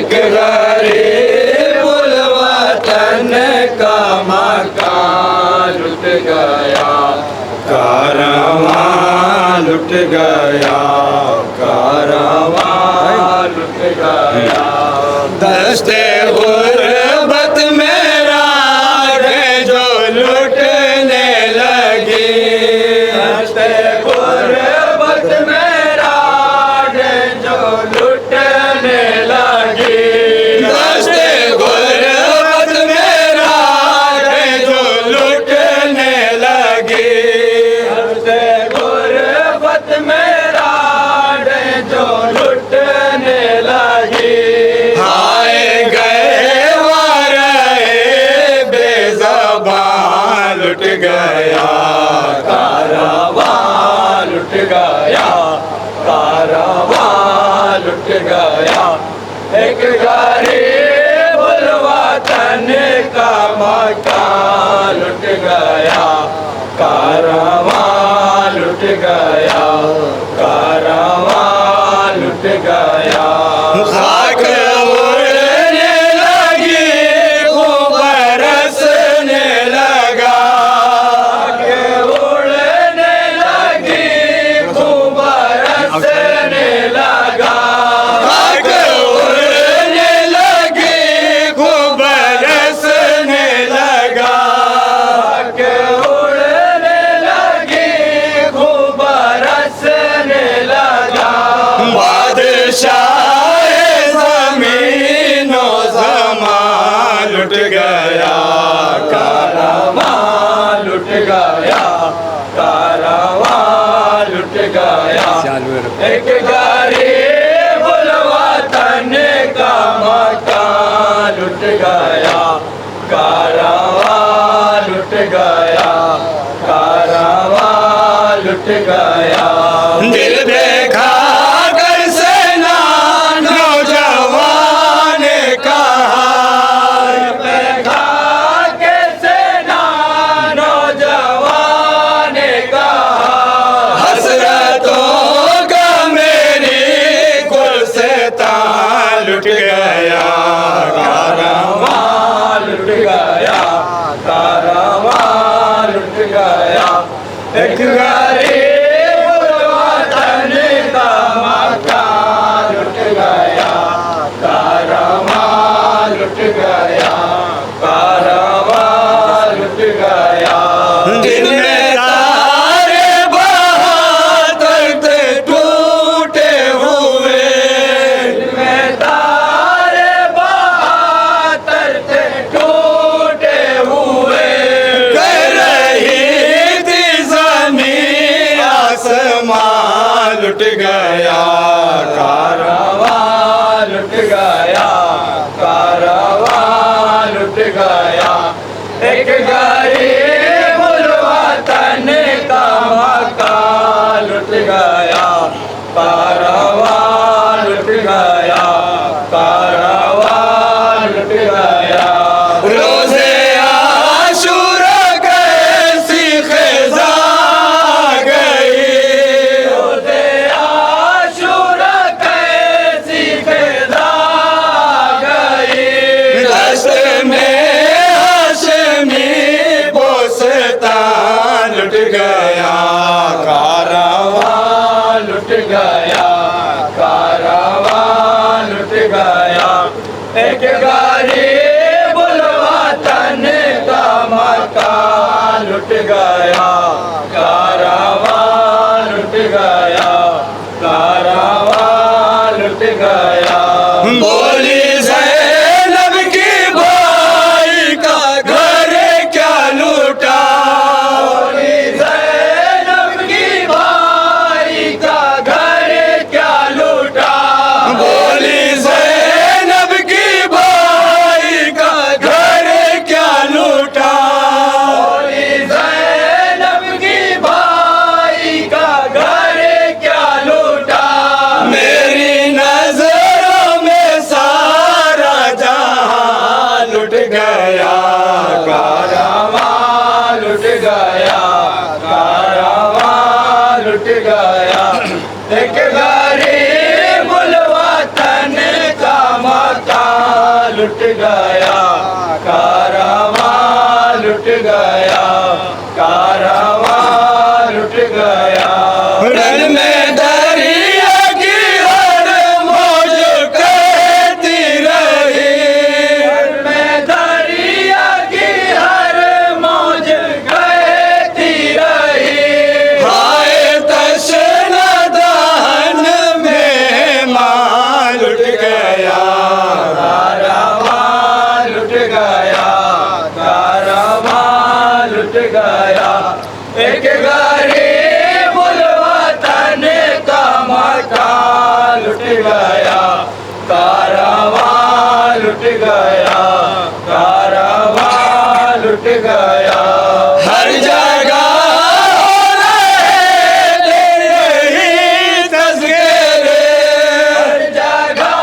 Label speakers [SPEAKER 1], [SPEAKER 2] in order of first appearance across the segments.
[SPEAKER 1] एक गरीब वतन का मकान लुट गया, कारवां लुट गया, कारवां लुट गया। दस्ते गुर्बत में राहें जो लुटने लगी, दस्ते गुर्बत में राहें जो लुटने लगी, दस्ते गुर्बत में राहें जो लुटने लगी, दस्ते गुर्बत में राहें जो लुटने लगी। हाय गए वारे बेज़बान लुट गया, कारवां लुट गया, कारवां लुट गया। एक गरीब वतन का मकान लुट गया, कारवां लुट गया, कारवां लुट गया। खाक उड़ने लगी, खूब बरसने लगा, खाक उड़ने लगी, खूब बरसने लगा, खाक उड़ने लगी, खूब बरसने लगा, खाक उड़ने लगी, खूब बरसने लगा। बादशाह ज़मीनो ज़मान लुट गया, कारवां लुट गया, कारवां लुट गया। एक गरीब वतन का मकान लुट गया, कारवां लुट गया, कारवां लुट गया। दिल देखा कर सेना नौजवान कहा, देखा के सेना नौजवान कहा, हसरतों का मेरी गुलसितान लुट गया, कारवां लुट गया, कारवां लुट गया। एक गरीब वतन का मकान लुट गया, कारवां लुट गया, कारवां लुट गया। दिन में तारे बहादुर थे टूटे हुए, दिन में तारे बहादुर थे टूटे हुए, कर रही थी ज़मीन आसमान लुट गया, कारवां लुट गया, कारवां लुट गया। एक गरीब वतन का मकान लुट गया, कारवां लुट गया, कारवां लुट गया। रोज़े आशूरा कैसी ख़ज़ा गई, रोज़े आशूरा कैसी ख़ज़ा गई, दस्त में हाशमी बोस्तान लुट गया, कारवां लुट गया, कारवां लुट गया। एक गरीब वतन का मकान लुट गया, कारवां लुट गया, कारवां लुट गया। बोली ज़ैनब की भाई का घर क्या लूटा, बोली ज़ैनब की भाई का घर क्या लूटा, बोली ज़ैनब की भाई का घर क्या लूटा, बोली ज़ैनब की भाई का घर क्या लूटा। मेरी नजरों में सारा जहां लुट गया, कारवां लुट गया, कारवां लुट गया। एक गरीब वतन का मकान एक गरीब वतन का मकान लुट गया, कारवां लुट गया, कारवां लुट गया। हर जगह हो रहे तेरे तस्करे, हर जगह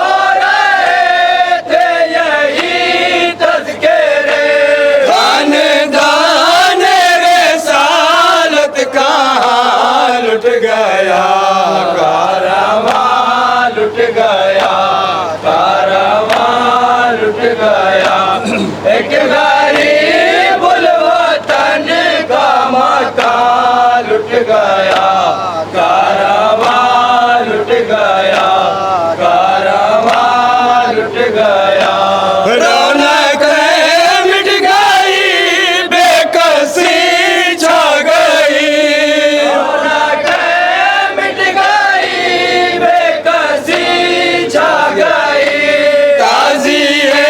[SPEAKER 1] हो रहे थे यही तस्करे। खानदान रिसालत कहाँ लुट गया, कारवां लुट गया, कारवां लुट गया। एक गरीब वतन का मकान लुट गया, कारवां लुट गया, कारवां लुट गया। रौनक मिट गई, बेकसी छा गई, रौनक मिट गई, बेकसी छा गई। ताज़िए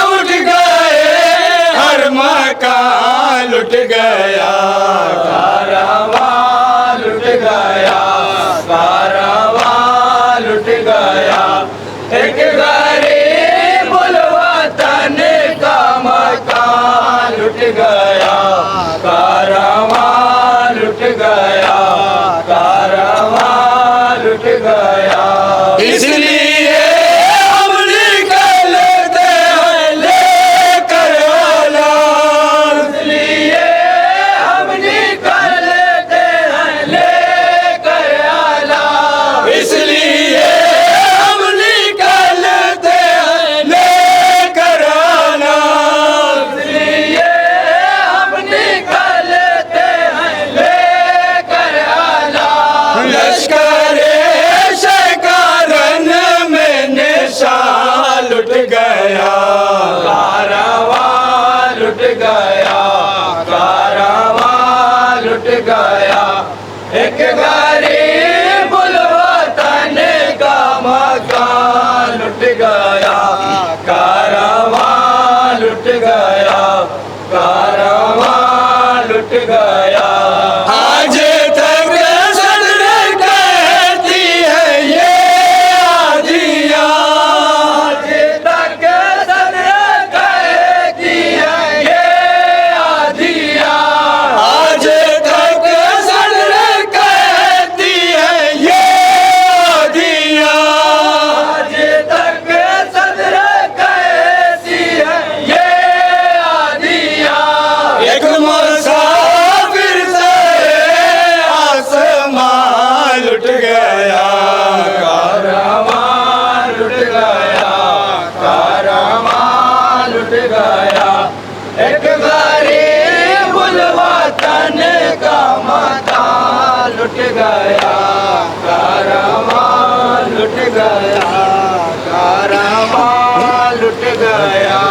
[SPEAKER 1] उठ गए, हर मकान लुट गया, कारवां लुट गया, कारवां लुट गया। एक गरीब वतन का मकान लुट गया, कारवां लुट गया, कारवां लुट गया। इसलिए हम निकलते हैं लेकर औलाद, इसलिए हम निकलते हैं लेकर औलाद, इसलिए हम निकलते हैं लेकर औलाद, इसलिए हम निकलते हैं लेकर औलाद। लश्करे शिकारन में निशान लुट गया, कारवां लुट गया, कारवां लुट गया। एक गरीब वतन का मकान लुट गया, कारवां लुट गया, कारवां लुट गया। आज तक सदर कहती है ये आदियाँ, आज तक सदर कहती है ये आदियाँ, आज तक सदर कहती है ये आदियाँ, आज तक सदर कहती है ये आदियाँ। एक मुसाफिर से आसमां लुट गया, कारवां लुट गया, कारवां लुट गया। एक गरीब वतन का मकान लुट गया, कारवां लुट गया, कारवां लुट गया।